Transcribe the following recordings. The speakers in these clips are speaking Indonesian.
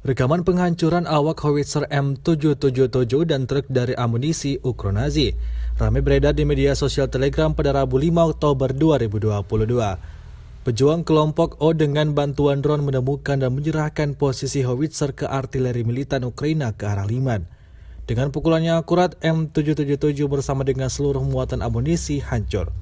Rekaman penghancuran awak howitzer M777 dan truk dari amunisi Ukronazi ramai beredar di media sosial Telegram pada Rabu 5 Oktober 2022. Pejuang kelompok O dengan bantuan drone menemukan dan menyerahkan posisi howitzer ke artileri militan Ukraina ke arah Liman. Dengan pukulannya akurat, M777 bersama dengan seluruh muatan amunisi hancur.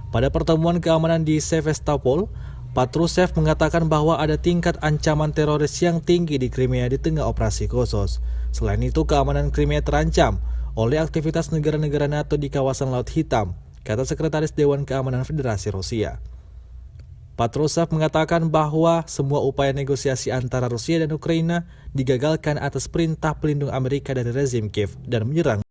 Pada pertemuan keamanan di Sevastopol, Patrushev mengatakan bahwa ada tingkat ancaman teroris yang tinggi di Crimea di tengah operasi khusus. Selain itu, keamanan Crimea terancam oleh aktivitas negara-negara NATO di kawasan Laut Hitam, kata Sekretaris Dewan Keamanan Federasi Rusia. Patrushev mengatakan bahwa semua upaya negosiasi antara Rusia dan Ukraina digagalkan atas perintah pelindung Amerika dari rezim Kiev dan menyerang